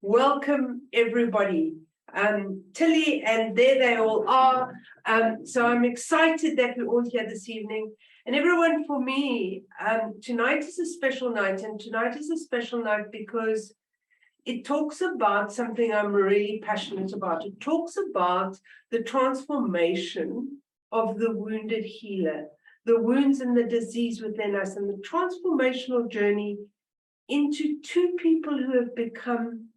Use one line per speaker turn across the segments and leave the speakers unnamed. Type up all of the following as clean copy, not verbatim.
Welcome, everybody. Tilly, and there they all are. So I'm excited that we're all here this evening. And everyone, for me, tonight is a special night. And tonight is a special night because it talks about something I'm really passionate about. It talks about the transformation of the wounded healer, the wounds and the disease within us, and the transformational journey into two people who have become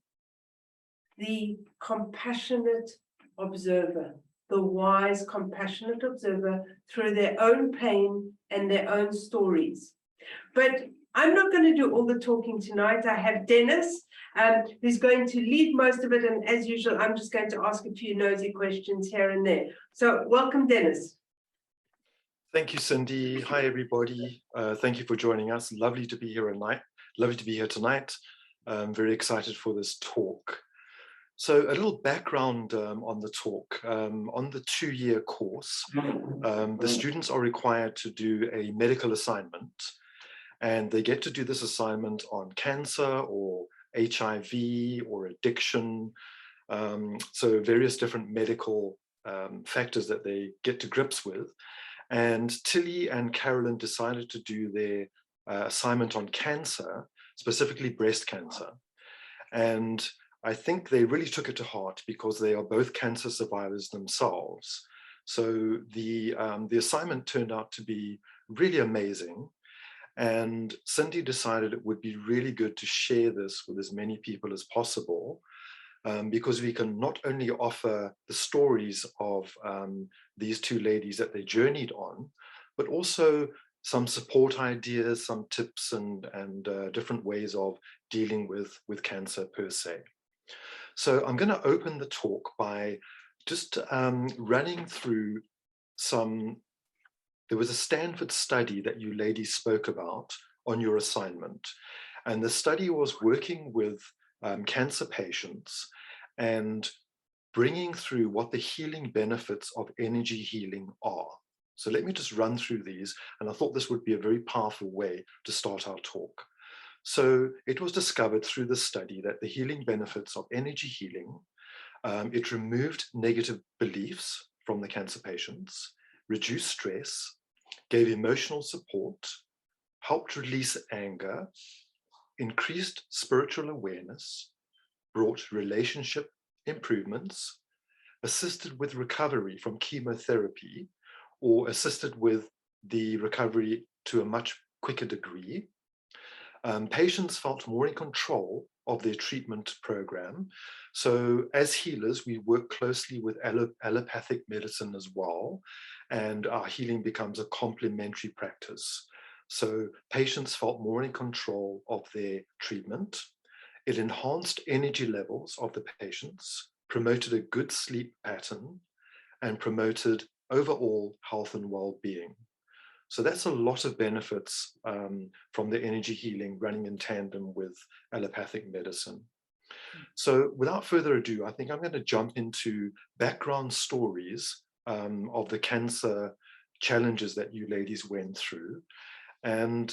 the compassionate observer, the wise, compassionate observer through their own pain and their own stories. But I'm not going to do all the talking tonight. I have Dennis, who's going to lead most of it. And as usual, I'm just going to ask a few nosy questions here and there. So welcome, Dennis.
Thank you, Cindy. Hi, everybody. Thank you for joining us. Lovely to be here tonight. Lovely to be here tonight. I'm very excited for this talk. So a little background on the talk. On the 2-year course, the students are required to do a medical assignment, and they get to do this assignment on cancer or HIV or addiction. So various different medical factors that they get to grips with. And Tilly and Carolyn decided to do their assignment on cancer, specifically breast cancer. And I think they really took it to heart because they are both cancer survivors themselves. So the assignment turned out to be really amazing. And Cindy decided it would be really good to share this with as many people as possible, because we can not only offer the stories of these two ladies that they journeyed on, but also some support ideas, some tips and different ways of dealing with cancer per se. So I'm going to open the talk by just running through there was a Stanford study that you ladies spoke about on your assignment. And the study was working with cancer patients and bringing through what the healing benefits of energy healing are. So let me just run through these. And I thought this would be a very powerful way to start our talk. So it was discovered through the study that the healing benefits of energy healing, it removed negative beliefs from the cancer patients, reduced stress, gave emotional support, helped release anger, increased spiritual awareness, brought relationship improvements, assisted with recovery from chemotherapy, or assisted with the recovery to a much quicker degree. Patients felt more in control of their treatment program. So as healers, we work closely with allopathic medicine as well, and our healing becomes a complementary practice. So patients felt more in control of their treatment. It enhanced energy levels of the patients, promoted a good sleep pattern, and promoted overall health and well-being. So that's a lot of benefits from the energy healing running in tandem with allopathic medicine. So without further ado, I think I'm going to jump into background stories of the cancer challenges that you ladies went through. And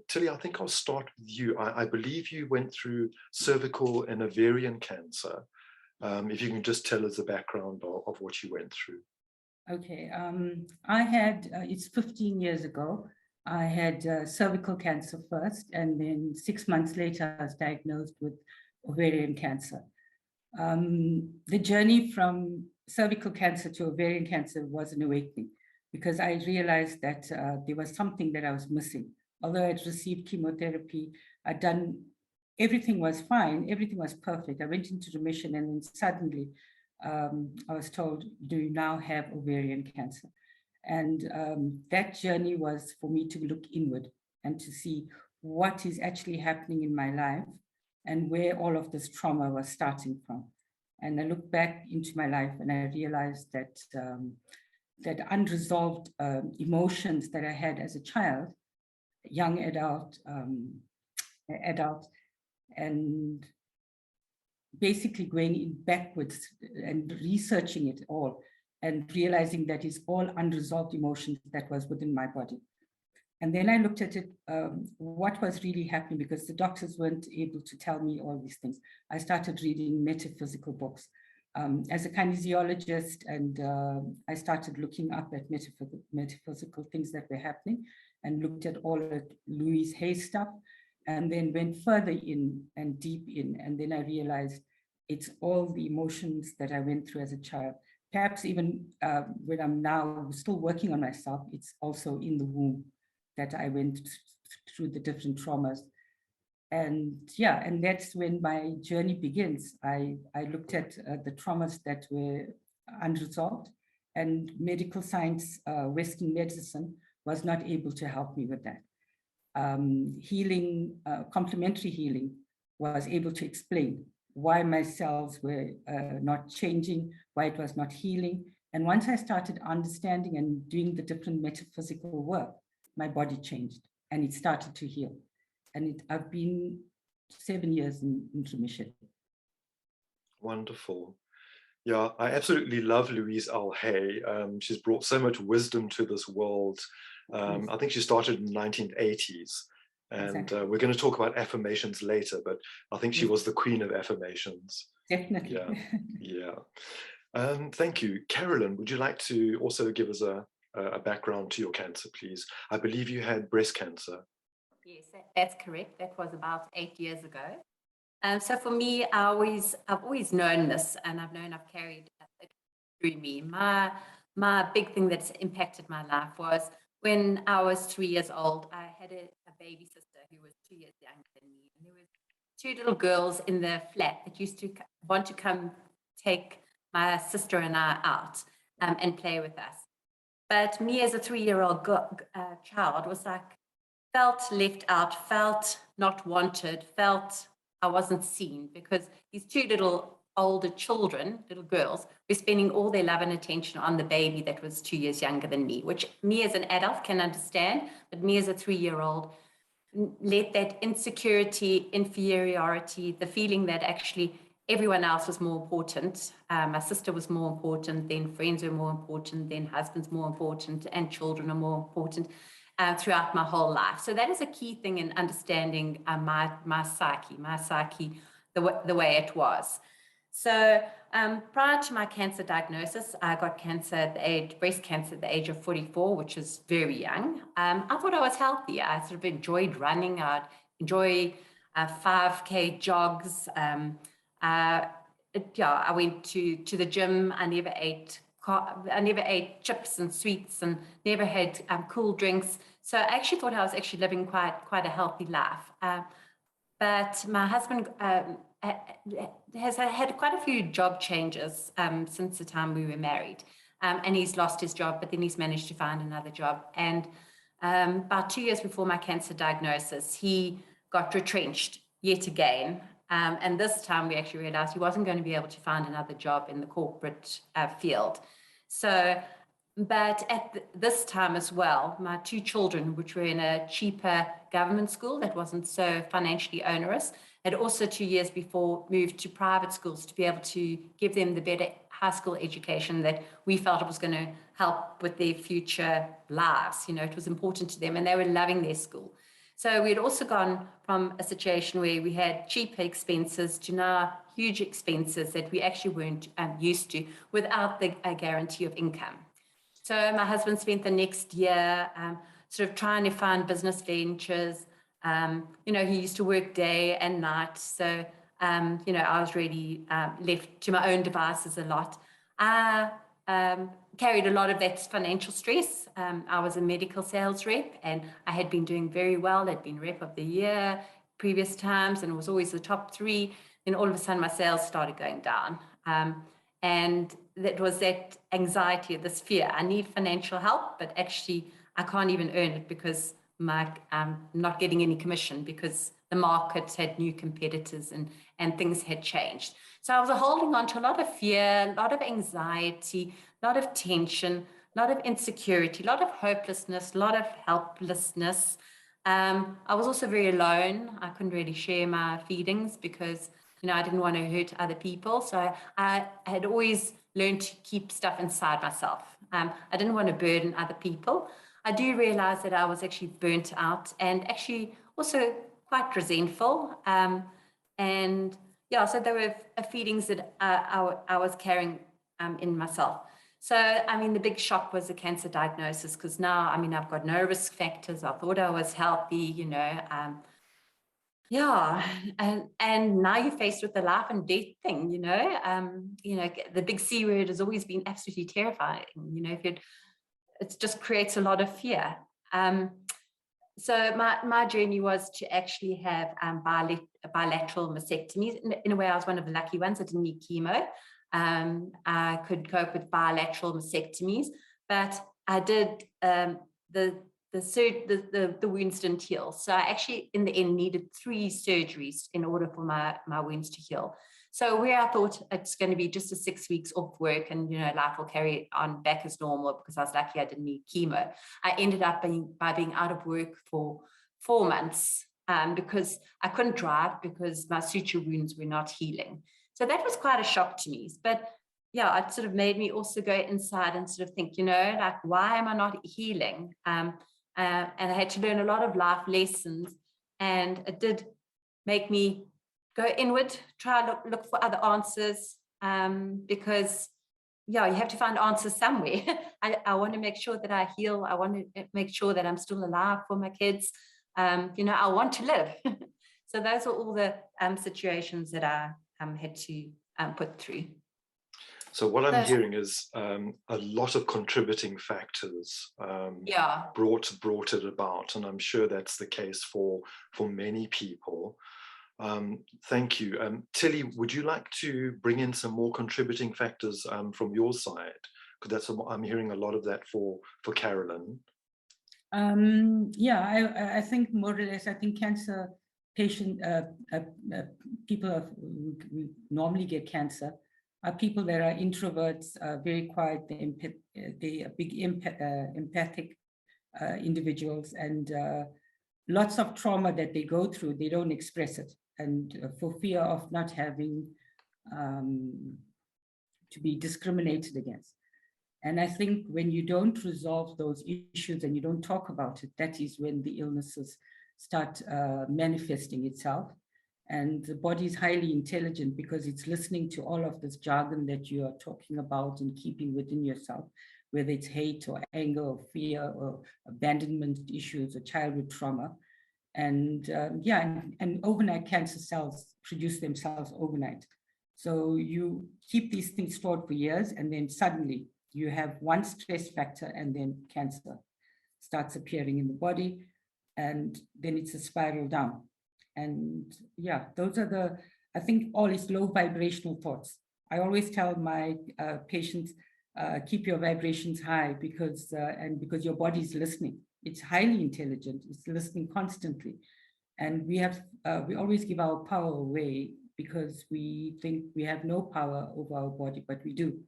Tilly, I think I'll start with you. I believe you went through cervical and ovarian cancer. If you can just tell us the background of what you went through.
Okay, I had, it's 15 years ago, I had cervical cancer first, and then 6 months later, I was diagnosed with ovarian cancer. The journey from cervical cancer to ovarian cancer was an awakening because I realized that there was something that I was missing. Although I'd received chemotherapy, I'd done, everything was fine, everything was perfect. I went into remission, and then suddenly, I was told, do you now have ovarian cancer? And that journey was for me to look inward and to see what is actually happening in my life and where all of this trauma was starting from. And I looked back into my life and I realized that that unresolved emotions that I had as a child, young adult, and basically going backwards and researching it all and realizing that it's all unresolved emotions that was within my body. And then I looked at it, what was really happening, because the doctors weren't able to tell me all these things. I started reading metaphysical books as a kinesiologist, and I started looking up at metaphysical things that were happening, and looked at all of Louise Hay stuff, and then went further in and deep in. And then I realized it's all the emotions that I went through as a child. Perhaps even when I'm now still working on myself, it's also in the womb that I went through the different traumas. And yeah, and that's when my journey begins. I looked at the traumas that were unresolved, and medical science, Western medicine, was not able to help me with that. Healing, complementary healing, was able to explain why my cells were not changing, why it was not healing. And once I started understanding and doing the different metaphysical work, my body changed and it started to heal. And I've been 7 years in remission.
Wonderful. Yeah, I absolutely love Louise L. Hay. She's brought so much wisdom to this world. I think she started in the 1980s. And
Exactly.
we're going to talk about affirmations later, but I think she was the queen of affirmations.
Definitely.
Yeah. Thank you. Carolyn, would you like to also give us a background to your cancer, please? I believe you had breast cancer.
Yes, that's correct. That was about 8 years ago. So for me, I've always known this, and I've known I've carried it through me. My big thing that's impacted my life was when I was 3 years old. I had a baby sister who was 2 years younger than me, and there were two little girls in the flat that used to want to come take my sister and I out and play with us. But me as a 3-year-old child was like, felt left out, felt not wanted, felt I wasn't seen, because these two little older children, little girls, were spending all their love and attention on the baby that was 2 years younger than me, which me as an adult can understand, but me as a 3-year-old let that insecurity, inferiority, the feeling that actually everyone else was more important. My sister was more important, then friends were more important, then husbands more important, and children are more important throughout my whole life. So that is a key thing in understanding my psyche, the way it was. So prior to my cancer diagnosis, I got breast cancer at the age of 44, which is very young. I thought I was healthy. I sort of enjoyed running. I'd enjoy 5K jogs. I went to the gym. I never ate chips and sweets, and never had cool drinks. So I actually thought I was actually living quite a healthy life. But my husband has had quite a few job changes since the time we were married. And he's lost his job, but then he's managed to find another job. And about 2 years before my cancer diagnosis, he got retrenched yet again. And this time we actually realized he wasn't going to be able to find another job in the corporate field. So, but at this time as well, my two children, which were in a cheaper government school that wasn't so financially onerous, had also 2 years before moved to private schools to be able to give them the better high school education that we felt it was going to help with their future lives. You know, it was important to them, and they were loving their school. So we had also gone from a situation where we had cheaper expenses to now huge expenses that we actually weren't used to without the guarantee of income. So my husband spent the next year sort of trying to find business ventures. You know, he used to work day and night. So, you know, I was really left to my own devices a lot. I carried a lot of that financial stress. I was a medical sales rep, and I had been doing very well. I'd been rep of the year previous times, and it was always the top 3. Then all of a sudden my sales started going down. And that was that anxiety, this fear. I need financial help, but actually I can't even earn it because I'm not getting any commission because the market had new competitors and things had changed. So I was holding on to a lot of fear, a lot of anxiety, a lot of tension, a lot of insecurity, a lot of hopelessness, a lot of helplessness. I was also very alone. I couldn't really share my feelings because, you know, I didn't want to hurt other people. So I had always learned to keep stuff inside myself. I didn't want to burden other people. I do realize that I was actually burnt out and actually also quite resentful. And yeah, so there were feelings that I was carrying in myself. So, I mean, the big shock was the cancer diagnosis, because now, I mean, I've got no risk factors. I thought I was healthy, yeah, and now you're faced with the life and death thing, the big C word has always been absolutely terrifying. It just creates a lot of fear. So my journey was to actually have bilateral mastectomies. In a way, I was one of the lucky ones. I didn't need chemo. I could cope with bilateral mastectomies, but I did the wounds didn't heal. So I actually, in the end, needed 3 surgeries in order for my wounds to heal. So where I thought it's going to be just a 6 weeks off work and, life will carry on back as normal because I was lucky I didn't need chemo, I ended up being out of work for 4 months because I couldn't drive because my suture wounds were not healing. So that was quite a shock to me. But yeah, it sort of made me also go inside and sort of think, like, why am I not healing? And I had to learn a lot of life lessons, and it did make me go inward, try look for other answers, because you have to find answers somewhere. I want to make sure that I heal. I want to make sure that I'm still alive for my kids. I want to live. So those are all the situations that I had to put through.
So what I'm hearing is a lot of contributing factors brought it about, and I'm sure that's the case for many people. Thank you. Tilly, would you like to bring in some more contributing factors from your side? Because I'm hearing a lot of that for Carolyn.
I think more or less, I think cancer patient people who normally get cancer are people that are introverts, very quiet, they are big empathic individuals, and lots of trauma that they go through, they don't express it, and for fear of not having to be discriminated against. And I think when you don't resolve those issues and you don't talk about it, that is when the illnesses start manifesting itself. And the body is highly intelligent because it's listening to all of this jargon that you are talking about and keeping within yourself, whether it's hate or anger or fear or abandonment issues or childhood trauma. And and overnight cancer cells produce themselves overnight. So you keep these things stored for years, and then suddenly you have one stress factor, and then cancer starts appearing in the body, and then it's a spiral down. And those are I think all is low vibrational thoughts. I always tell my patients, keep your vibrations high because your body is listening. It's highly intelligent. It's listening constantly. And we always give our power away because we think we have no power over our body, but we do.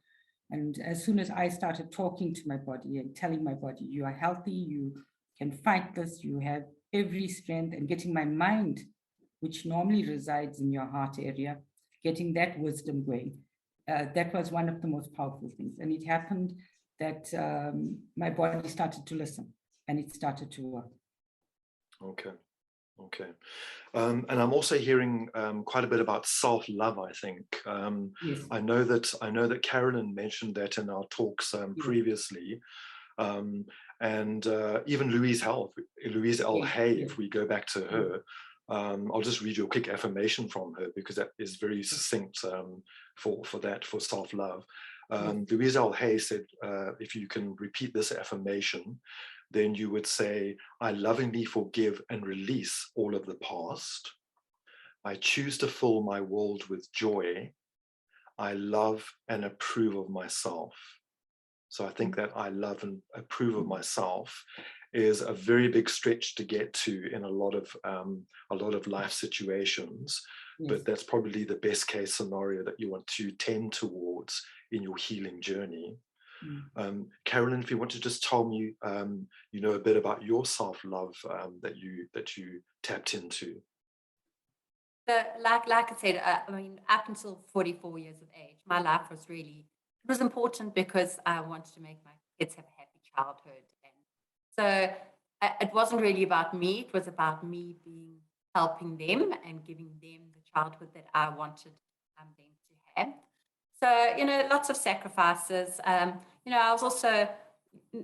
And as soon as I started talking to my body and telling my body, you are healthy, you can fight this, you have every strength, and getting my mind, which normally resides in your heart area, getting that wisdom going, that was one of the most powerful things. And it happened that my body started to listen, and it started to work.
Okay. And I'm also hearing quite a bit about self-love, I think.
Yes.
I know that Carolyn mentioned that in our talks previously. And even Louise L. Hay, if we go back to her, I'll just read you a quick affirmation from her because that is very succinct for self-love. Louise L. Hay said, if you can repeat this affirmation, then you would say, I lovingly forgive and release all of the past. I choose to fill my world with joy. I love and approve of myself. So I think that I love and approve of myself is a very big stretch to get to in a lot of life situations. Yes. But that's probably the best case scenario that you want to tend towards in your healing journey. Carolyn, if you want to just tell me, a bit about your self-love that you tapped into.
So, like I said, up until 44 years of age, my life was important because I wanted to make my kids have a happy childhood. And So it wasn't really about me. It was about me helping them and giving them the childhood that I wanted them to have. So, lots of sacrifices. I was also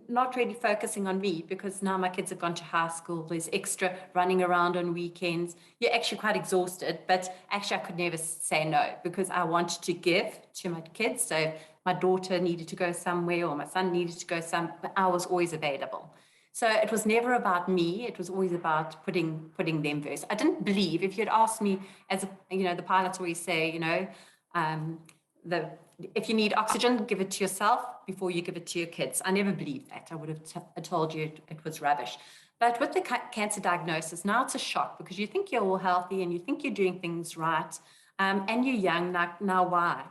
not really focusing on me, because now my kids have gone to high school. There's extra running around on weekends. You're actually quite exhausted, but actually I could never say no, because I wanted to give to my kids. So my daughter needed to go somewhere, or my son needed to go somewhere, I was always available. So it was never about me. It was always about putting them first. I didn't believe, if you'd asked me, the pilots always say, if you need oxygen, give it to yourself before you give it to your kids. I never believed that. I would have told you it was rubbish. But with the cancer diagnosis, now it's a shock, because you think you're all healthy and you think you're doing things right, and you're young. Now why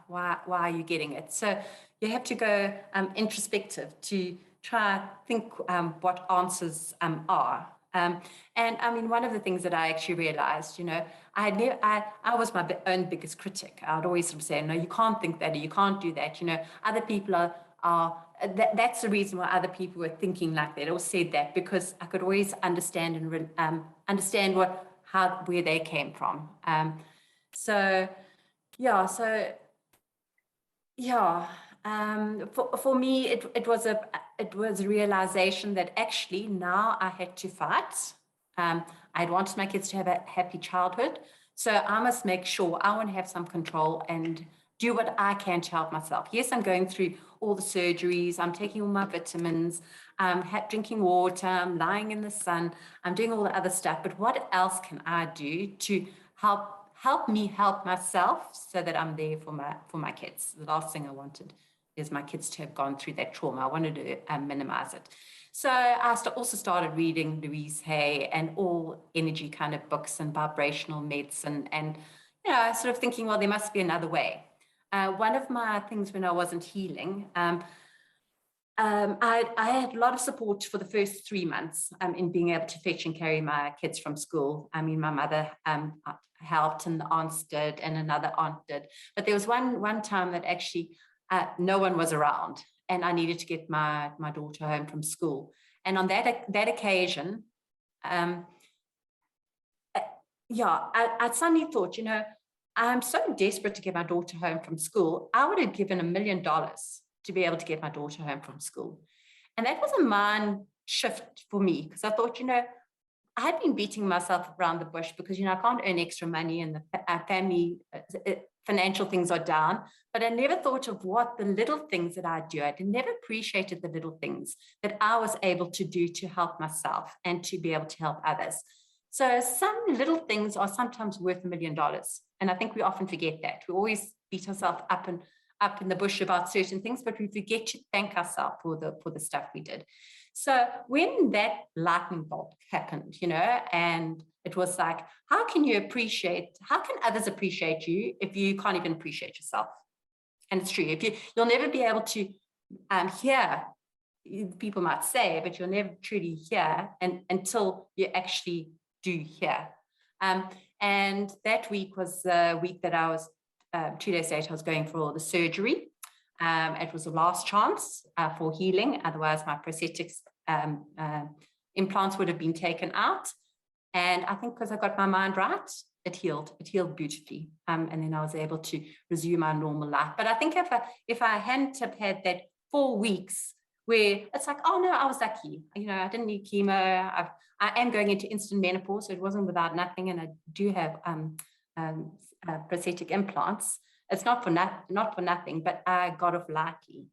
are you getting it? So you have to go introspective to try think what answers are. And I mean, one of the things that I actually realized, I was my own biggest critic. I'd always sort of say, no, you can't think that, or you can't do that. Other people that's the reason why other people were thinking like that, or said that, because I could always understand and understand where they came from. For me, it was a realization that actually now I had to fight. I'd wanted my kids to have a happy childhood, so I must make sure I want to have some control and do what I can to help myself. Yes, I'm going through all the surgeries, I'm taking all my vitamins, I'm drinking water, I'm lying in the sun, I'm doing all the other stuff, but what else can I do to help me help myself, so that I'm there for my kids? The last thing I wanted is my kids to have gone through that trauma. I wanted to minimize it. So I also started reading Louise Hay and all energy kind of books and vibrational medicine, and sort of thinking, well, there must be another way. One of my things when I wasn't healing, I had a lot of support for the first 3 months in being able to fetch and carry my kids from school. I mean, my mother helped, and the aunts did, and another aunt did. But there was one time that actually no one was around, and I needed to get my daughter home from school. And on that occasion, I suddenly thought, I'm so desperate to get my daughter home from school. I would have given $1 million to be able to get my daughter home from school. And that was a mind shift for me, because I thought, I had been beating myself around the bush because, I can't earn extra money, and the family financial things are down. But I never thought of what the little things that I do. I never appreciated the little things that I was able to do to help myself and to be able to help others. So some little things are sometimes worth $1 million. And I think we often forget that. We always beat ourselves up in the bush about certain things, but we forget to thank ourselves for the stuff we did. So when that lightning bolt happened, and it was like, how can others appreciate you if you can't even appreciate yourself? And it's true. You'll never be able to hear, people might say, but you'll never truly hear until you actually do hear. And that week was the week that I was 2 days later, I was going for the surgery. It was the last chance for healing. Otherwise, my prosthetics implants would have been taken out. And I think because I got my mind right, it healed beautifully. And then I was able to resume my normal life. But I think if I hadn't have had that 4 weeks where it's like, oh no, I was lucky. I didn't need chemo. I am going into instant menopause, so it wasn't without nothing. And I do have prosthetic implants. It's not for nothing, but I got off lightly.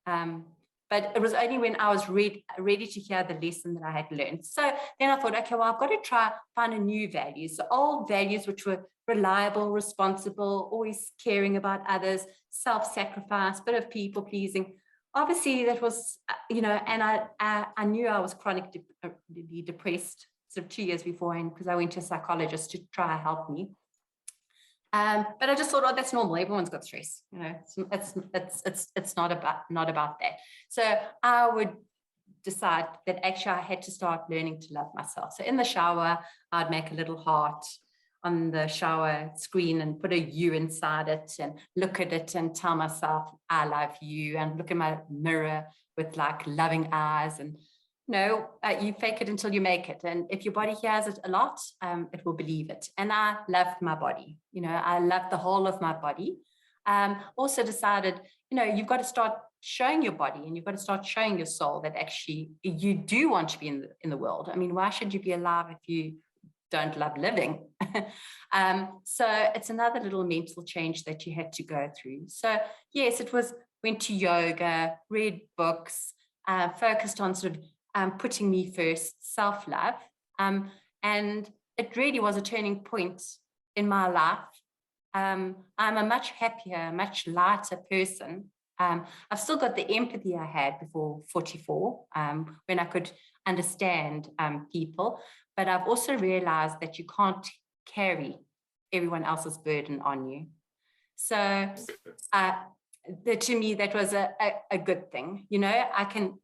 But it was only when I was ready to hear the lesson that I had learned. So then I thought, okay, well, I've got to try find a new values. The old values, which were reliable, responsible, always caring about others, self-sacrifice, bit of people pleasing. Obviously, that was, and I knew I was chronically depressed sort of 2 years beforehand, because I went to a psychologist to try to help me. But I just thought, oh, that's normal. Everyone's got stress. It's not about that. So I would decide that actually I had to start learning to love myself. So in the shower, I'd make a little heart on the shower screen and put a U inside it and look at it and tell myself, I love you, and look in my mirror with like loving eyes. And no, you fake it until you make it. And if your body hears it a lot, it will believe it. And I loved my body. I loved the whole of my body. Also decided, you've got to start showing your body and you've got to start showing your soul that actually you do want to be in the world. I mean, why should you be alive if you don't love living? So it's another little mental change that you had to go through. So yes, went to yoga, read books, focused on sort of putting me first, self-love. And it really was a turning point in my life. I'm a much happier, much lighter person. I've still got the empathy I had before 44, when I could understand people, but I've also realized that you can't carry everyone else's burden on you. So to me, that was a good thing. I can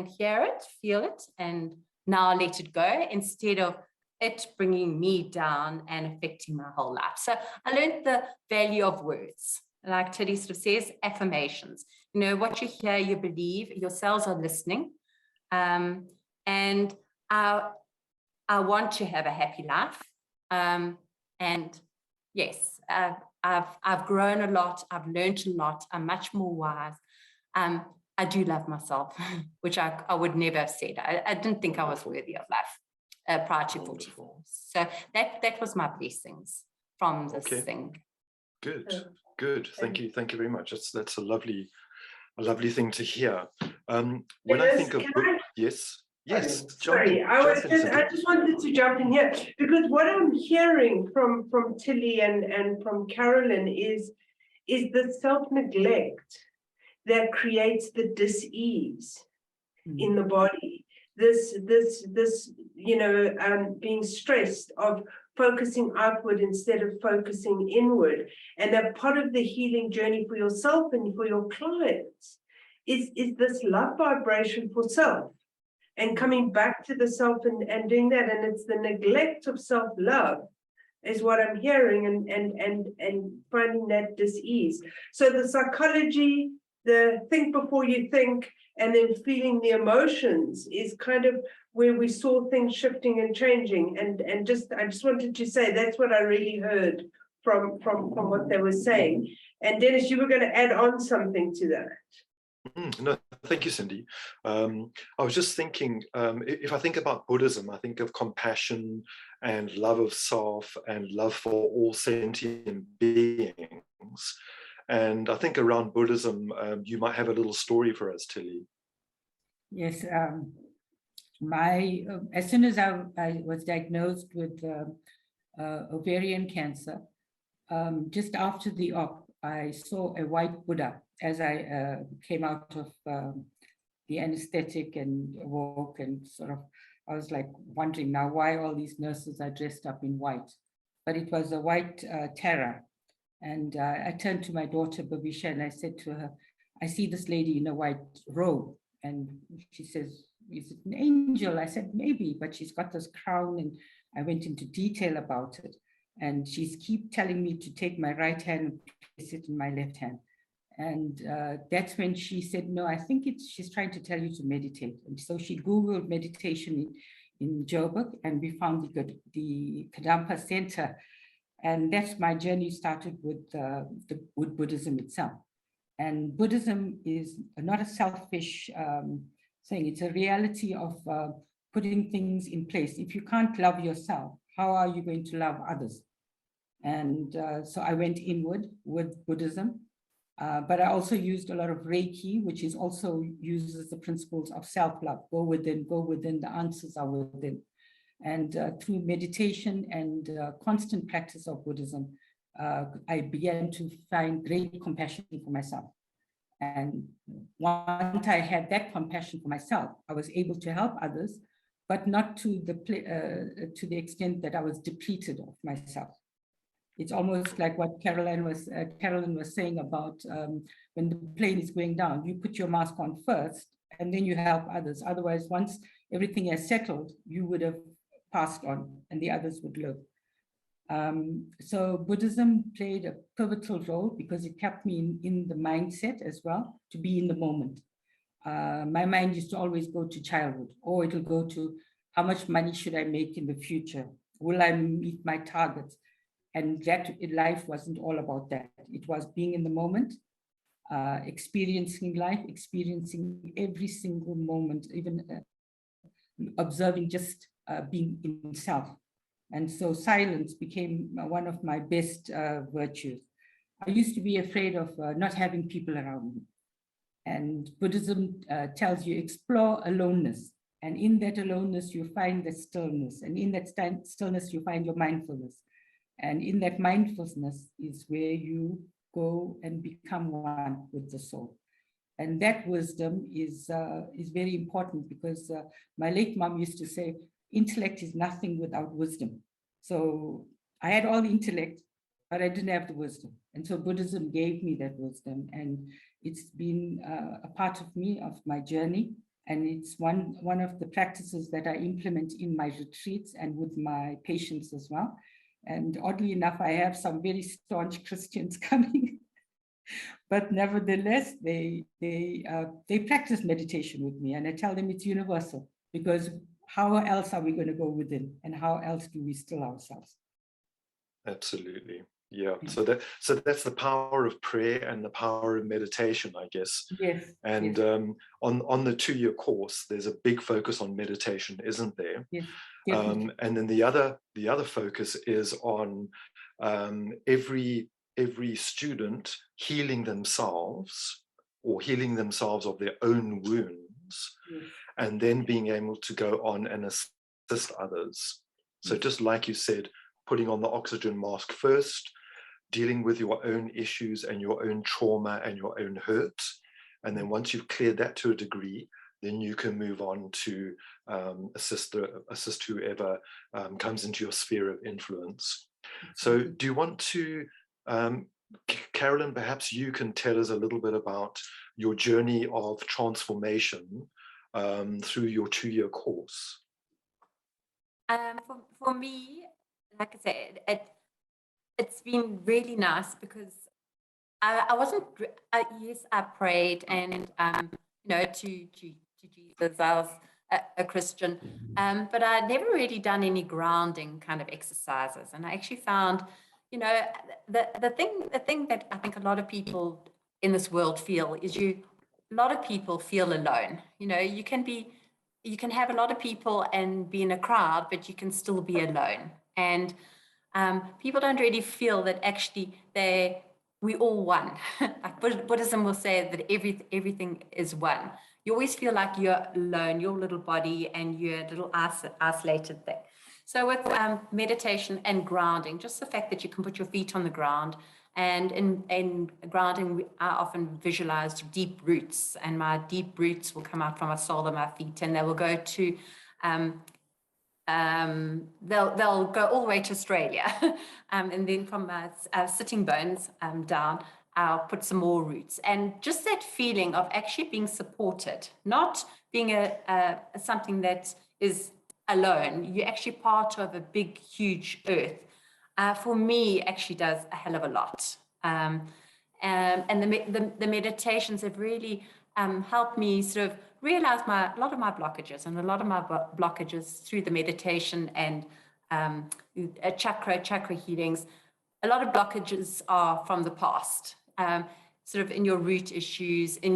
hear it, feel it, and now let it go instead of it bringing me down and affecting my whole life. So I learned the value of words. Like Tilly sort of says, affirmations. What you hear, you believe, your cells are listening. And I want to have a happy life. And yes, I've grown a lot. I've learned a lot. I'm much more wise. I do love myself, which I would never have said. I didn't think I was worthy of life prior to 44. So that was my blessings from this thing.
Good. Thank you very much. That's a lovely thing to hear. When I think of yes.
Sorry, I just wanted to jump in here because what I'm hearing from Tilly and from Carolyn is the self-neglect that creates the dis-ease in the body. This being stressed of focusing outward instead of focusing inward. And that part of the healing journey for yourself and for your clients is this love vibration for self. And coming back to the self and doing that, and it's the neglect of self-love is what I'm hearing, and finding that dis-ease. So the psychology, the think before you think, and then feeling the emotions is kind of where we saw things shifting and changing. And I just wanted to say that's what I really heard from what they were saying. And Dennis, you were going to add on something to that.
No, thank you, Cindy. I was just thinking, if I think about Buddhism, I think of compassion and love of self and love for all sentient beings. And I think around Buddhism, you might have a little story for us, Tilly.
Yes, as soon as I was diagnosed with ovarian cancer, just after the op, I saw a white Buddha as I came out of the anesthetic and awoke, and sort of, I was like wondering now why all these nurses are dressed up in white, but it was a white terror. And I turned to my daughter, Babisha, and I said to her, I see this lady in a white robe. And she says, is it an angel? I said, maybe, but she's got this crown. And I went into detail about it. And she's keep telling me to take my right hand and place it in my left hand. And that's when she said, no, I think she's trying to tell you to meditate. And so she Googled meditation in Joburg, and we found the Kadampa Center. And that's my journey started with Buddhism itself. And Buddhism is not a selfish thing. It's a reality of putting things in place. If you can't love yourself, how are you going to love others? And so I went inward with Buddhism, but I also used a lot of Reiki, which is also uses the principles of self-love. Go within, the answers are within. And through meditation and constant practice of Buddhism, I began to find great compassion for myself. And once I had that compassion for myself, I was able to help others, but not to the extent that I was depleted of myself. It's almost like what Carolyn was saying about when the plane is going down, you put your mask on first, and then you help others. Otherwise, once everything has settled, you would have passed on and the others would live. So Buddhism played a pivotal role because it kept me in the mindset as well, to be in the moment. my mind used to always go to childhood, or it'll go to how much money should I make in the future? Will I meet my targets? And that life wasn't all about that. It was being in the moment, experiencing life, experiencing every single moment, even observing just being in self. And so silence became one of my best virtues. I used to be afraid of not having people around me. And Buddhism tells you explore aloneness. And in that aloneness, you find the stillness. And in that stillness, you find your mindfulness. And in that mindfulness is where you go and become one with the soul. And that wisdom is very important, because my late mom used to say, intellect is nothing without wisdom. So I had all the intellect, but I didn't have the wisdom. And so Buddhism gave me that wisdom, and it's been a part of me, of my journey. And it's one of the practices that I implement in my retreats and with my patients as well. And oddly enough, I have some very staunch Christians coming. But nevertheless, they practice meditation with me, and I tell them it's universal, because how else are we going to go within, and how else do we still ourselves?
Absolutely. Yeah. So that's the power of prayer and the power of meditation, I guess.
Yes.
And
yes.
On the 2-year course, there's a big focus on meditation, isn't there?
Yes.
And then the other focus is on every student healing themselves, or healing themselves of their own wounds,
Yes.
and then being able to go on and assist others. So just like you said, putting on the oxygen mask first, dealing with your own issues and your own trauma and your own hurt. And then once you've cleared that to a degree, then you can move on to assist whoever comes into your sphere of influence. So do you want to, Carolyn, perhaps you can tell us a little bit about your journey of transformation through your 2-year course?
For me, like I said, it's been really nice, because I wasn't, yes, I prayed, and, to Jesus, I was a Christian, but I'd never really done any grounding kind of exercises. And I actually found, the thing that I think a lot of people in this world feel is a lot of people feel alone. You can have a lot of people and be in a crowd, but you can still be alone. And people don't really feel that actually we all one. Like Buddhism will say that everything is one. You always feel like you're alone, your little body, and you're a little isolated thing. So with meditation and grounding, just the fact that you can put your feet on the ground, and in grounding, I often visualize deep roots, and my deep roots will come out from my sole of my feet, and they will go to they'll go all the way to Australia, and then from my sitting bones down, I'll put some more roots. And just that feeling of actually being supported, not being something that is alone. You're actually part of a big, huge earth. For me, actually does a hell of a lot. And the meditations have really helped me sort of realize a lot of my blockages, and a lot of my blockages through the meditation and chakra healings. A lot of blockages are from the past, sort of in your root issues, in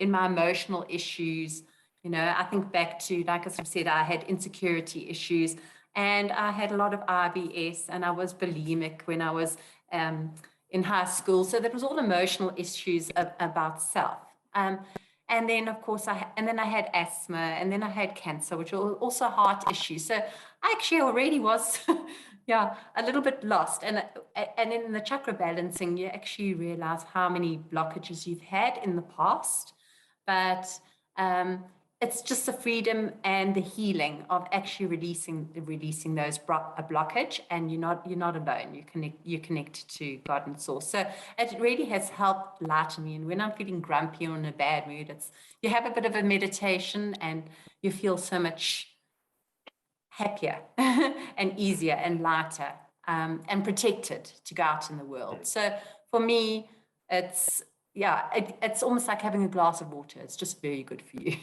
my emotional issues. I think back to, like I sort of said, I had insecurity issues, and I had a lot of IBS, and I was bulimic when I was in high school. So that was all emotional issues about self. And then, of course, I had asthma, and then I had cancer, which were also heart issues. So I actually already was, a little bit lost. And in the chakra balancing, you actually realize how many blockages you've had in the past. But it's just the freedom and the healing of actually releasing those blockage, and you're not alone. You connect to God and Source. So it really has helped lighten me. And when I'm feeling grumpy or in a bad mood, you have a bit of a meditation, and you feel so much happier and easier and lighter, and protected to go out in the world. So for me, it's yeah, it's almost like having a glass of water. It's just very good for you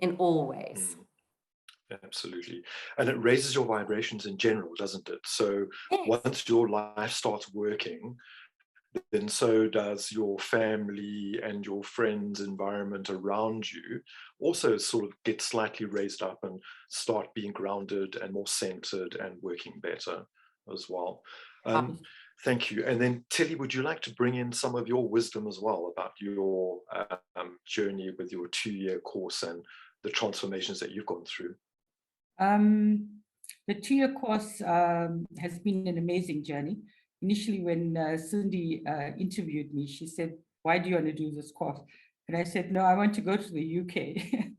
in all ways.
Absolutely. And it raises your vibrations in general, doesn't it? So
Yes.
once your life starts working, then so does your family and your friends' environment around you also sort of get slightly raised up and start being grounded and more centered and working better as well. Thank you. And then Tilly, would you like to bring in some of your wisdom as well about your journey with your 2-year course and the transformations that you've gone through?
The 2-year course has been an amazing journey. Initially, when Cindy interviewed me, she said, "Why do you want to do this course?" And I said, "No, I want to go to the UK."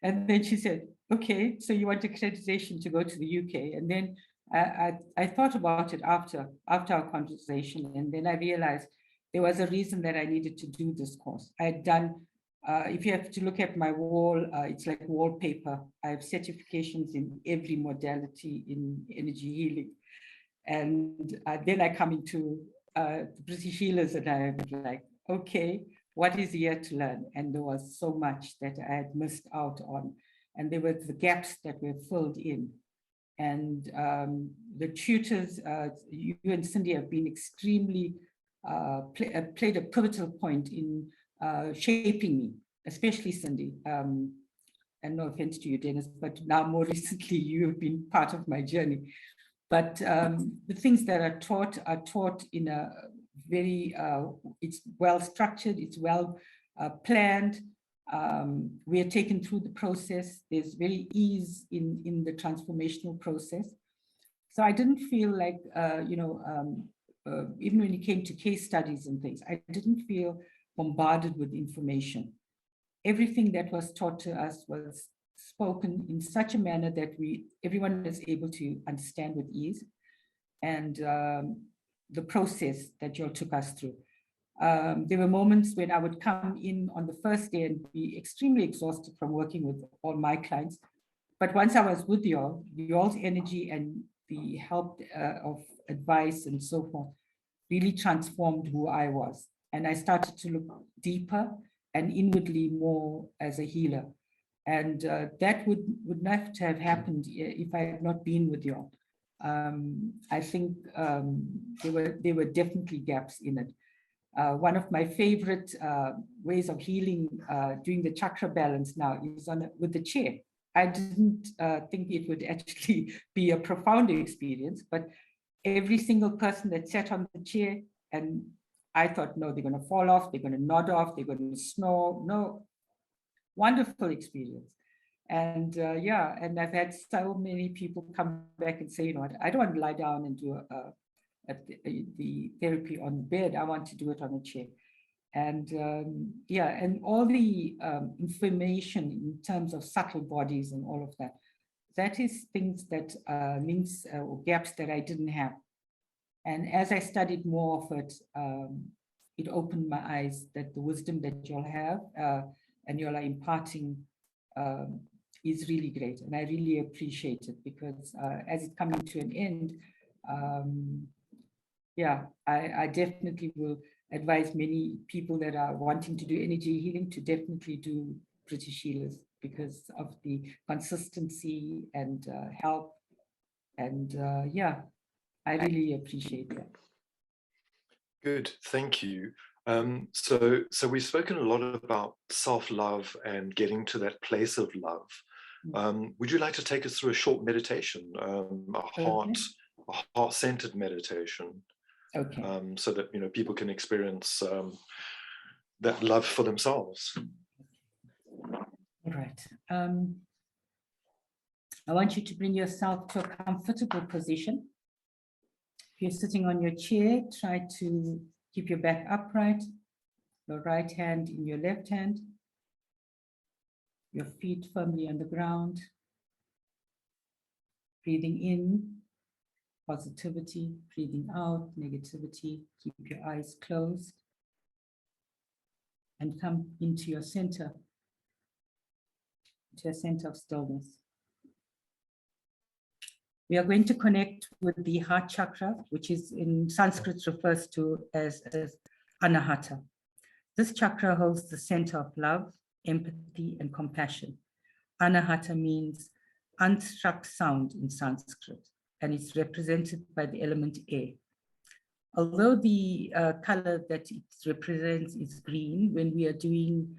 And then she said, "Okay, so you want accreditation to go to the UK?" And then I thought about it after our conversation, and then I realized there was a reason that I needed to do this course. I had done, if you have to look at my wall, it's like wallpaper. I have certifications in every modality in energy healing. And then I come into the British healers and I'm like, okay, what is here to learn? And there was so much that I had missed out on. And there were the gaps that were filled in. And the tutors, you and Cindy have been extremely, played a pivotal point in shaping me, especially Cindy. And no offense to you, Dennis, but now more recently, you have been part of my journey. But the things that are taught in a very, it's well structured, it's well planned. We are taken through the process. There's very ease in the transformational process. So I didn't feel like, even when it came to case studies and things, I didn't feel bombarded with information. Everything that was taught to us was spoken in such a manner that everyone is able to understand with ease, and the process that you all took us through. There were moments when I would come in on the first day and be extremely exhausted from working with all my clients. But once I was with y'all's energy and the help of advice and so forth really transformed who I was. And I started to look deeper and inwardly more as a healer. And that would not have happened if I had not been with y'all. I think there were definitely gaps in it. One of my favorite ways of healing doing the chakra balance now is with the chair. I didn't think it would actually be a profound experience, but every single person that sat on the chair, and I thought, no, they're going to fall off, they're going to nod off, they're going to snore. No, wonderful experience. And yeah, and I've had so many people come back and say, you know what, I don't want to lie down and do the therapy on the bed. I want to do it on a chair. And yeah, and all the information in terms of subtle bodies and all of that, that is things that links or gaps that I didn't have. And as I studied more of it, it opened my eyes that the wisdom that you'll have and you'll are imparting is really great. And I really appreciate it because as it's coming to an end, yeah, I definitely will advise many people that are wanting to do energy healing to definitely do British healers because of the consistency and help. And yeah, I really appreciate that.
Good, thank you. So we've spoken a lot about self-love and getting to that place of love. Would you like to take us through a short meditation, a heart-centered meditation?
Okay.
So that people can experience that love for themselves.
All right. I want you to bring yourself to a comfortable position. If you're sitting on your chair, try to keep your back upright, your right hand in your left hand, your feet firmly on the ground. Breathing in, positivity, breathing out, negativity. Keep your eyes closed and come into your center, to a center of stillness. We are going to connect with the heart chakra, which is in Sanskrit refers to as Anahata. This chakra holds the center of love, empathy, and compassion. Anahata means unstruck sound in Sanskrit, and it's represented by the element air. Although the color that it represents is green, when we are doing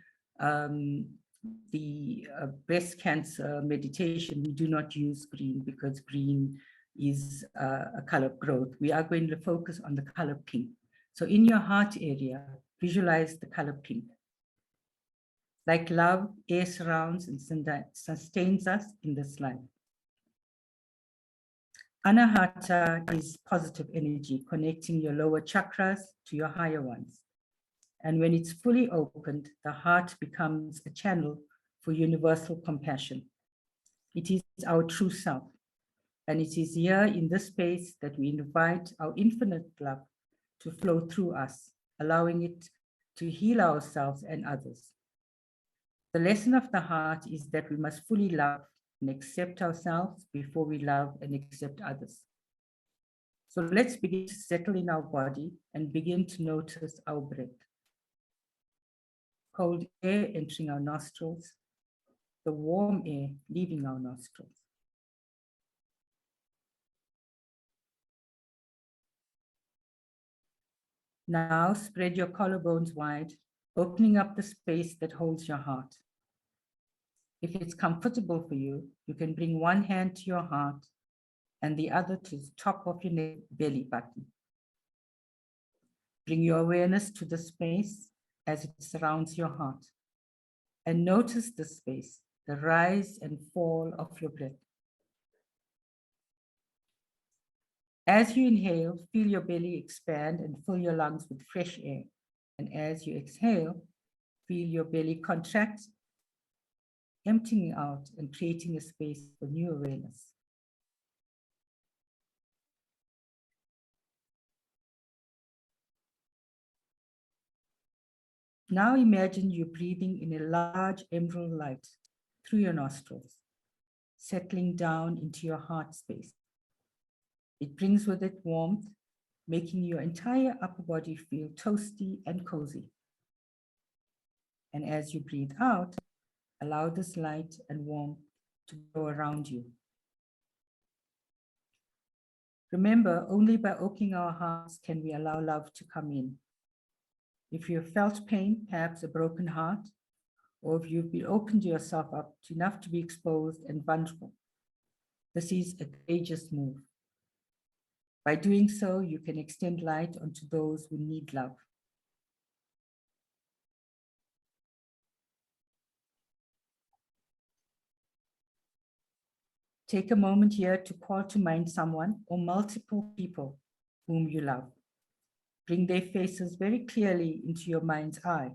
the breast cancer meditation, we do not use green because green is a color of growth. We are going to focus on the color pink. So in your heart area, visualize the color pink. Like love, air surrounds and sustains us in this life. Anahata is positive energy, connecting your lower chakras to your higher ones. And when it's fully opened, the heart becomes a channel for universal compassion. It is our true self. And it is here in this space that we invite our infinite love to flow through us, allowing it to heal ourselves and others. The lesson of the heart is that we must fully love and accept ourselves before we love and accept others. So let's begin to settle in our body and begin to notice our breath. Cold air entering our nostrils, the warm air leaving our nostrils. Now spread your collarbones wide, opening up the space that holds your heart. If it's comfortable for you, you can bring one hand to your heart and the other to the top of your belly button. Bring your awareness to the space as it surrounds your heart. And notice the space, the rise and fall of your breath. As you inhale, feel your belly expand and fill your lungs with fresh air. And as you exhale, feel your belly contract, emptying out and creating a space for new awareness. Now imagine you breathing in a large emerald light through your nostrils, settling down into your heart space. It brings with it warmth, making your entire upper body feel toasty and cozy. And as you breathe out, allow this light and warmth to go around you. Remember, only by opening our hearts can we allow love to come in. If you have felt pain, perhaps a broken heart, or if you've been opened yourself up enough to be exposed and vulnerable, this is a courageous move. By doing so, you can extend light onto those who need love. Take a moment here to call to mind someone or multiple people whom you love. Bring their faces very clearly into your mind's eye.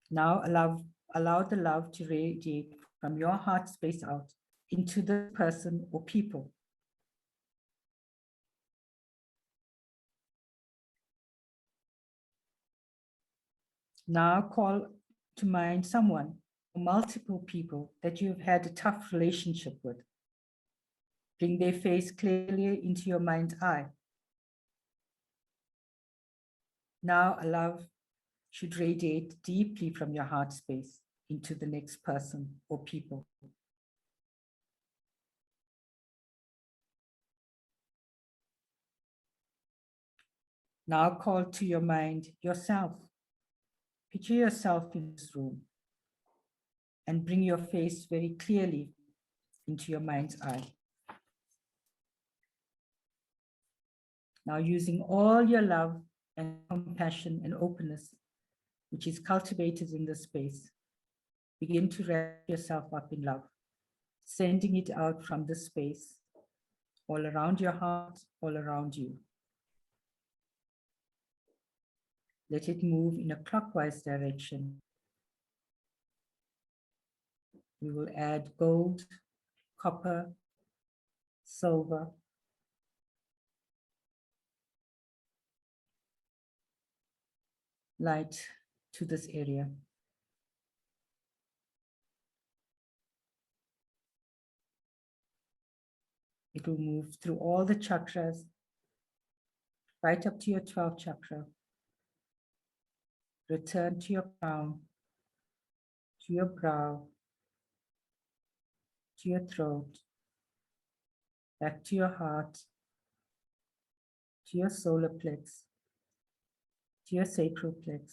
Now allow the love to radiate from your heart space out into the person or people. Now call to mind someone or multiple people that you've had a tough relationship with. Bring their face clearly into your mind's eye. Now love should radiate deeply from your heart space into the next person or people. Now call to your mind yourself. Picture yourself in this room and bring your face very clearly into your mind's eye. Now using all your love and compassion and openness, which is cultivated in this space, begin to wrap yourself up in love, sending it out from this space, all around your heart, all around you. Let it move in a clockwise direction. We will add gold, copper, silver, light to this area. It will move through all the chakras, right up to your 12th chakra, return to your crown, to your brow, to your throat, back to your heart, to your solar plex, to your sacral plex,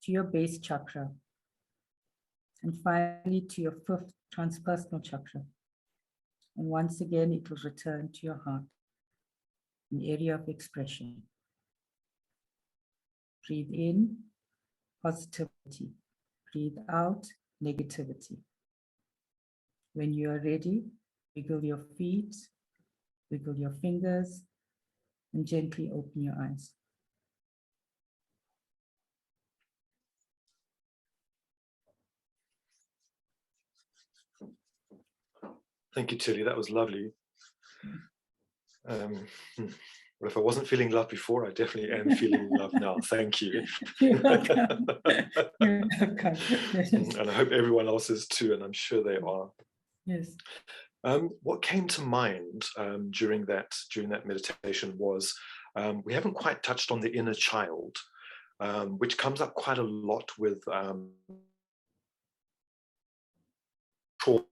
to your base chakra, and finally to your fifth transpersonal chakra. And once again, it will return to your heart, an area of expression. Breathe in, positivity. Breathe out, negativity. When you are ready, wiggle your feet, wiggle your fingers, and gently open your eyes.
Thank you, Tilly. That was lovely. Well, if I wasn't feeling love before, I definitely am feeling love now. Thank you.
You're welcome. You're welcome. Yes.
And I hope everyone else is too, and I'm sure they are.
Yes.
What came to mind during that meditation was we haven't quite touched on the inner child, which comes up quite a lot with trauma.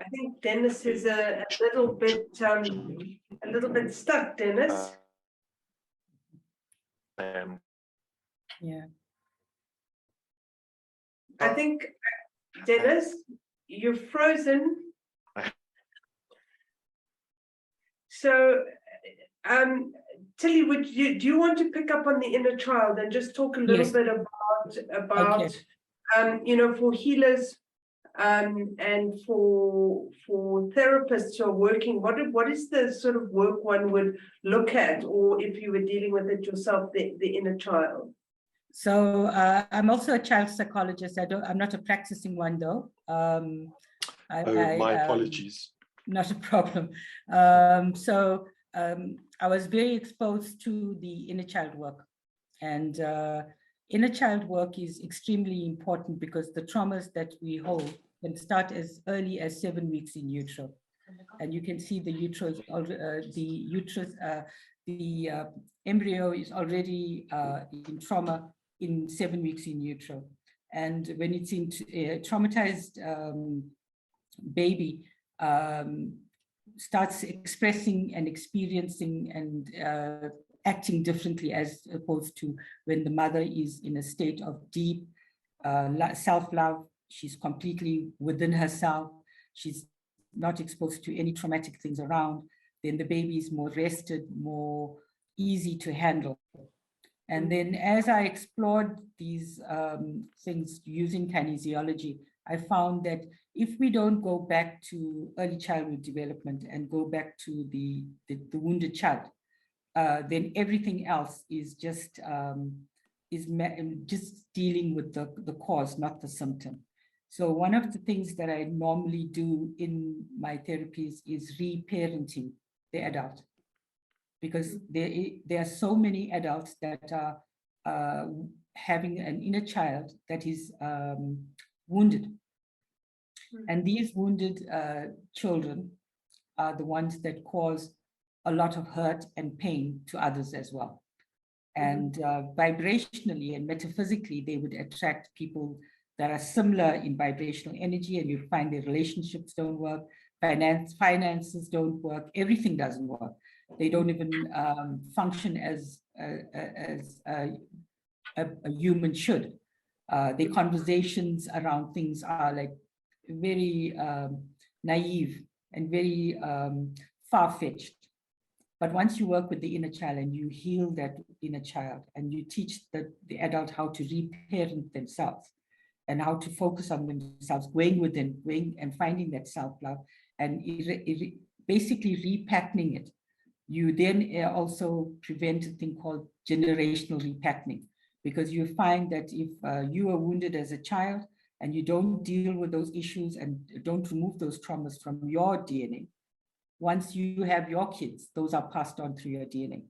I think Dennis is a little bit stuck, Dennis.
Yeah.
I think, Dennis, you're frozen. So, Tilly, do you want to pick up on the inner child and just talk a little
Yes.
bit about
Okay.
for healers and for therapists who are working, what is the sort of work one would look at, or if you were dealing with it yourself, the inner child?
So I'm also a child psychologist. I'm not a practicing one though.
My apologies.
Not a problem. I was very exposed to the inner child work, and inner child work is extremely important because the traumas that we hold can start as early as 7 weeks in utero, and you can see the uterus, the embryo is already in trauma in 7 weeks in utero, and when it's in traumatized baby starts expressing and experiencing and acting differently as opposed to when the mother is in a state of deep self-love. She's completely within herself. She's not exposed to any traumatic things around. Then the baby is more rested, more easy to handle. And then as I explored these things using kinesiology, I found that if we don't go back to early childhood development and go back to the wounded child, then everything else is just dealing with the cause, not the symptom. So one of the things that I normally do in my therapies is reparenting the adult, because there are so many adults that are having an inner child that is wounded. And these wounded children are the ones that cause a lot of hurt and pain to others as well. And vibrationally and metaphysically, they would attract people that are similar in vibrational energy, and you find their relationships don't work, finances don't work, everything doesn't work. They don't even function as a human should. Their conversations around things are like very naive and very far-fetched. But once you work with the inner child and you heal that inner child and you teach the adult how to reparent themselves and how to focus on themselves, going within, going and finding that self-love and basically repatterning it, you then also prevent a thing called generational repatterning, because you find that if you are wounded as a child and you don't deal with those issues and don't remove those traumas from your DNA, once you have your kids, those are passed on through your DNA,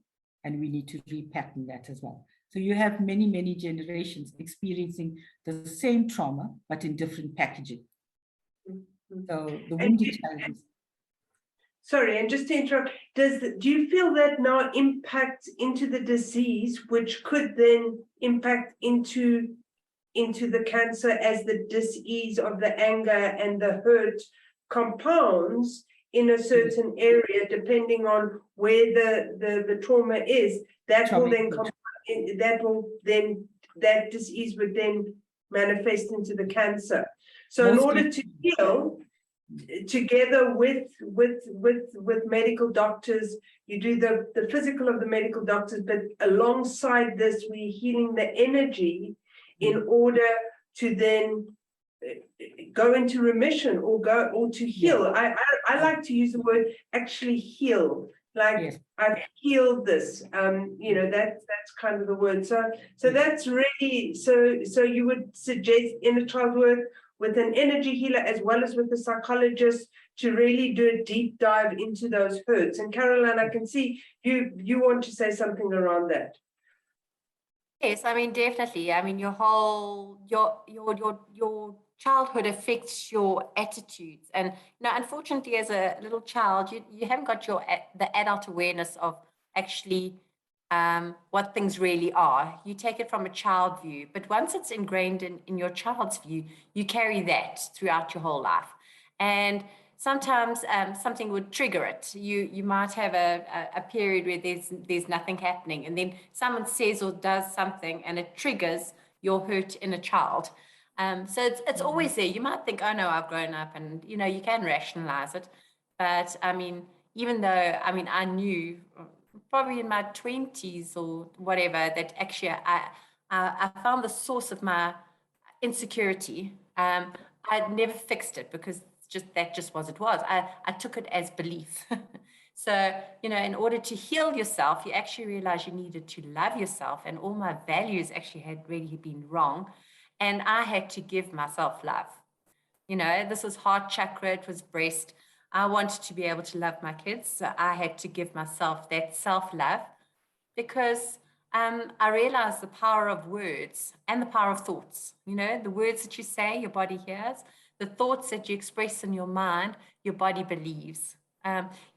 and we need to repattern that as well. So you have many, many generations experiencing the same trauma, but in different packaging.
Mhm.
So the
And
wounded challenges.
Sorry, and just to interrupt, do you feel that now impacts into the disease, which could then impact into the cancer as the disease of the anger and the hurt compounds in a certain area, depending on where the trauma is, that will then that disease would then manifest into the cancer. So in
Most
order to heal, together with medical doctors, you do the physical of the medical doctors, but alongside this, we're healing the energy in order to then go into remission or to heal. I like to use the word actually heal. Like I've healed this. That's kind of the word. So that's really so you would suggest inner child work with an energy healer as well as with the psychologist to really do a deep dive into those hurts. And Caroline, I can see you want to say something around that.
Yes, I mean, definitely. I mean, your childhood affects your attitudes. And unfortunately, as a little child, you haven't got the adult awareness of actually what things really are. You take it from a child view, but once it's ingrained in your child's view, you carry that throughout your whole life. And sometimes something would trigger it. You might have a period where there's nothing happening, and then someone says or does something, and it triggers your hurt in a child. So it's always there. You might think, oh no, I've grown up, and you can rationalize it. But I mean, even though I knew probably in my 20s or whatever that actually I found the source of my insecurity. I'd never fixed it because that just was it was. I took it as belief. So, in order to heal yourself, you actually realize you needed to love yourself, and all my values actually had really been wrong. And I had to give myself love. This was heart chakra, it was breast. I wanted to be able to love my kids. So I had to give myself that self-love because I realized the power of words and the power of thoughts. The words that you say, your body hears. The thoughts that you express in your mind, your body believes.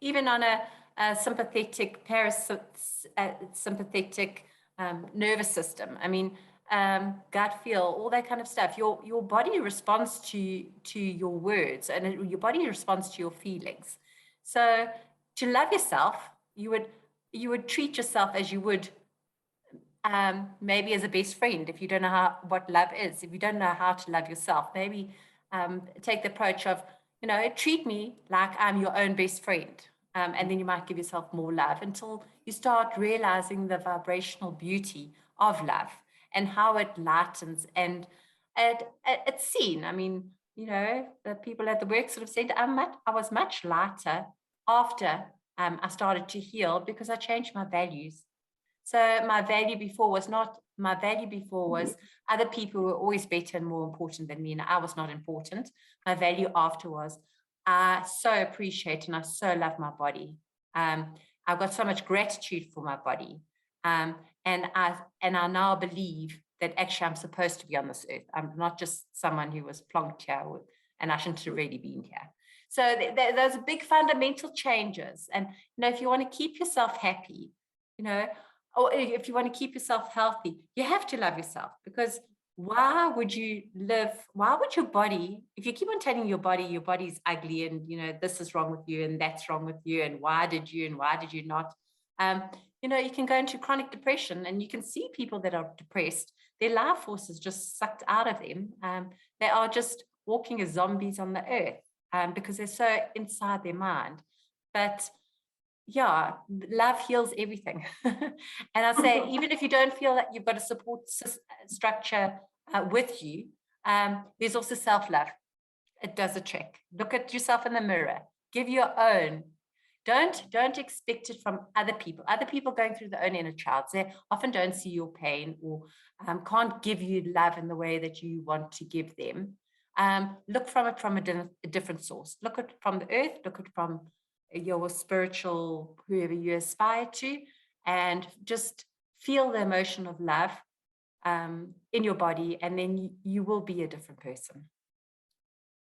Even on a sympathetic, parasympathetic nervous system. Gut feel, all that kind of stuff. Your body responds to your words, and your body responds to your feelings. So to love yourself, you would treat yourself as you would maybe as a best friend. If you don't know what love is, if you don't know how to love yourself, maybe take the approach of, treat me like I'm your own best friend. And then you might give yourself more love until you start realizing the vibrational beauty of love and how it lightens and it's seen. The people at the work sort of said I was much lighter after I started to heal because I changed my values. So my value before was other people were always better and more important than me, and I was not important. My value after was I so appreciate and I so love my body. I've got so much gratitude for my body. And I now believe that actually I'm supposed to be on this earth. I'm not just someone who was plonked here and I shouldn't have really been here. So those are big fundamental changes. And if you want to keep yourself happy, or if you want to keep yourself healthy, you have to love yourself, because why would your body, if you keep on telling your body's ugly and, this is wrong with you and that's wrong with you and why did you not, you can go into chronic depression, and you can see people that are depressed, their life force is just sucked out of them. They are just walking as zombies on the earth because they're so inside their mind. But yeah, love heals everything. And I say, even if you don't feel that you've got a support structure with you, there's also self-love. It does a trick. Look at yourself in the mirror. Give your own. Don't expect it from other people. Other people going through their own inner child, they often don't see your pain or can't give you love in the way that you want to give them. Look from it from a different source. Look at it from the earth. Look at it from your spiritual, whoever you aspire to, and just feel the emotion of love in your body, and then you will be a different person.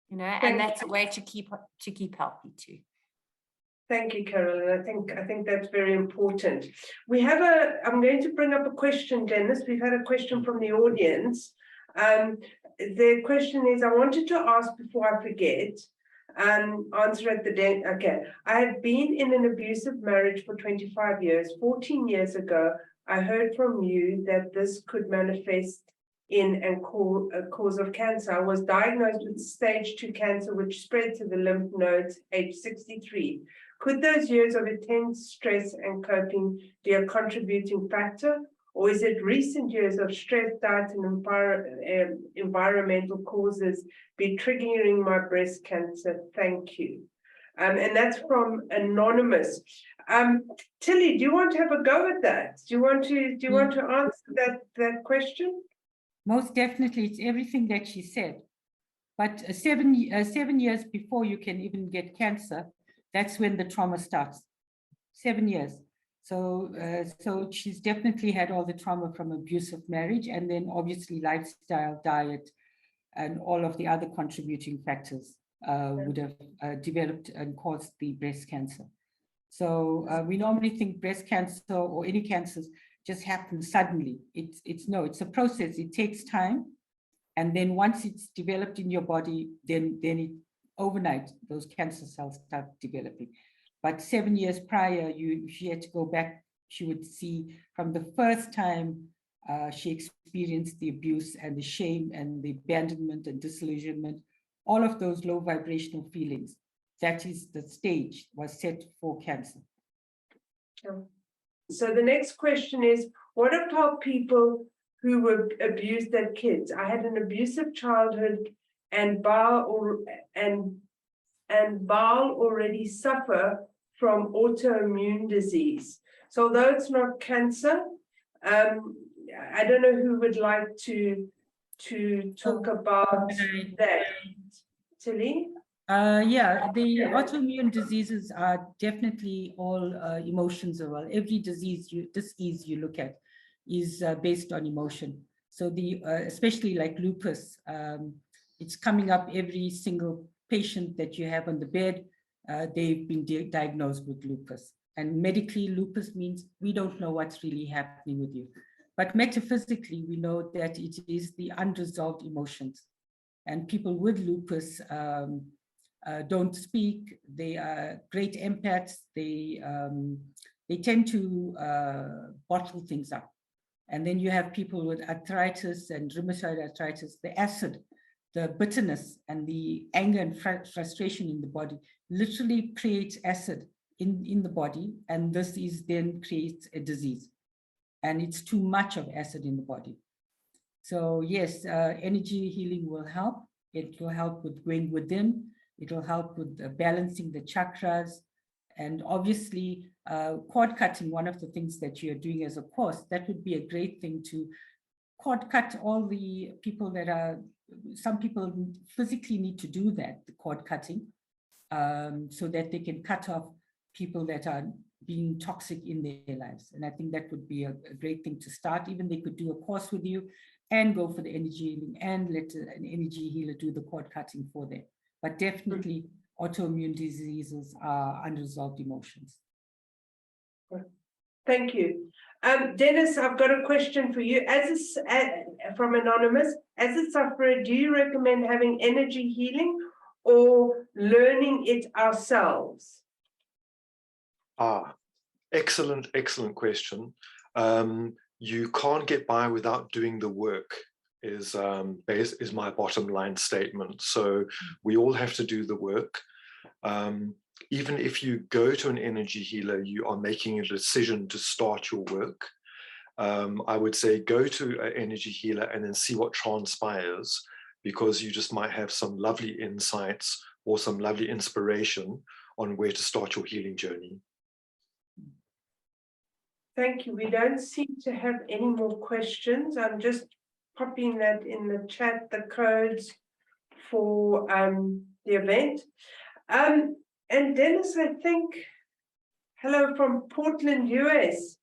you know,
Thank
and that's a way to keep healthy too.
Thank you, Carol. I think that's very important. I'm going to bring up a question, Dennis. We've had a question from the audience. The question is, I wanted to ask before I forget, answer at the end. Okay. I have been in an abusive marriage for 25 years. 14 years ago, I heard from you that this could manifest in and a cause of cancer. I was diagnosed with stage 2 cancer, which spread to the lymph nodes, age 63. Could those years of intense stress and coping be a contributing factor? Or is it recent years of stress, diet, and environmental causes be triggering my breast cancer? Thank you. And that's from Anonymous. Tilly, do you want to have a go at that? Do you want to answer that question?
Most definitely, it's everything that she said. But 7 years before you can even get cancer, that's when the trauma starts. 7 years. So she's definitely had all the trauma from abusive marriage, and then obviously lifestyle, diet, and all of the other contributing factors would have developed and caused the breast cancer. So we normally think breast cancer or any cancers just happen suddenly. It's a process. It takes time, and then once it's developed in your body, then it overnight those cancer cells start developing. But 7 years prior, she had to go back. She would see from the first time she experienced the abuse and the shame and the abandonment and disillusionment, all of those low vibrational feelings. That is the stage was set for cancer.
So the next question is, what about people who were abused as kids? I had an abusive childhood and Baal already suffer from autoimmune disease. So although it's not cancer, I don't know who would like to talk about that. Tilly?
Yeah, the autoimmune diseases are definitely all emotions as well. Every disease you look at is based on emotion. So especially like lupus, it's coming up every single patient that you have on the bed. They've been diagnosed with lupus. And medically, lupus means we don't know what's really happening with you. But metaphysically, we know that it is the unresolved emotions. And people with lupus don't speak. They are great empaths. They tend to bottle things up. And then you have people with arthritis and rheumatoid arthritis, the acid, the bitterness and the anger and frustration in the body literally creates acid in the body. And this then creates a disease. And it's too much of acid in the body. So yes, energy healing will help. It will help with going within. It will help with balancing the chakras. And obviously, cord cutting, one of the things that you're doing as a course, that would be a great thing to cord cut all the people that are, some people physically need to do that, the cord cutting, so that they can cut off people that are being toxic in their lives. And I think that would be a great thing to start. Even they could do a course with you and go for the energy healing and let an energy healer do the cord cutting for them. But definitely autoimmune diseases are unresolved emotions.
Thank you. Dennis, I've got a question for you. From Anonymous, as a sufferer, do you recommend having energy healing or learning it ourselves?
Excellent question. You can't get by without doing the work is my bottom line statement. So we all have to do the work. Even if you go to an energy healer, you are making a decision to start your work. I would say go to an energy healer and then see what transpires, because you just might have some lovely insights or some lovely inspiration on where to start your healing journey. Thank you.
We don't seem to have any more questions. I'm just popping that in the chat, the codes for the event. And Dennis, I think, hello from Portland, US.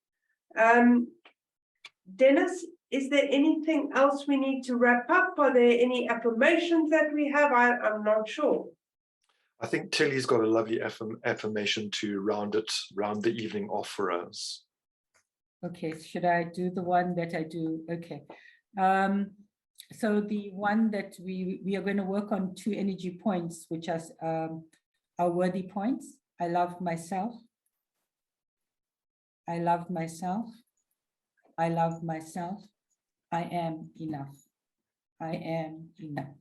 Dennis, is there anything else we need to wrap up? Are there any affirmations that we have? I'm not sure.
I think Tilly's got a lovely affirmation to round the evening off for us.
Okay, should I do the one that I do? Okay. So the one that we are going to work on 2 energy points, which are our worthy points. I love myself. I love myself. I love myself. I am enough. I am enough.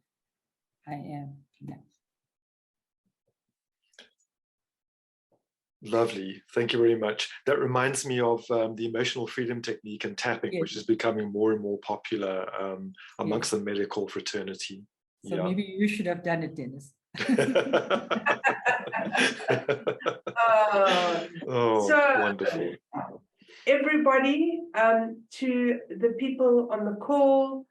I am enough.
Lovely. Thank you very much. That reminds me of the emotional freedom technique and tapping,
Yes.
which is becoming more and more popular amongst
Yes.
the medical fraternity.
So
Yeah.
maybe you should have done it, Dennis.
Oh,
So,
wonderful.
everybody, to the people on the call,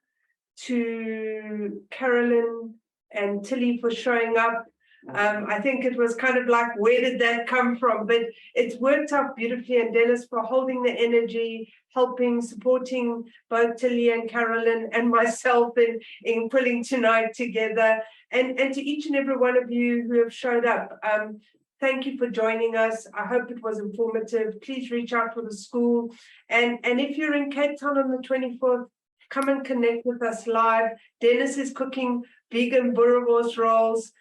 to Carolyn and Tilly for showing up. I think it was kind of like, where did that come from? But it's worked out beautifully, and Dennis for holding the energy, helping, supporting both Tilly and Carolyn and myself in pulling tonight together. And to each and every one of you who have showed up, thank you for joining us. I hope it was informative. Please reach out for the school. And if you're in Cape Town on the 24th, come and connect with us live. Dennis is cooking vegan boerewors rolls.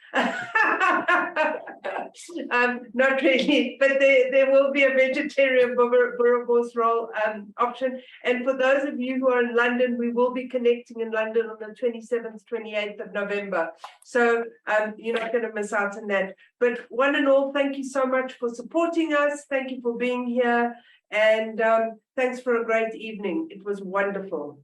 Not really, but there will be a vegetarian boerewors roll option. And for those of you who are in London, we will be connecting in London on the 27th, 28th of November. So you're not going to miss out on that. But one and all, thank you so much for supporting us. Thank you for being here. And thanks for a great evening. It was wonderful.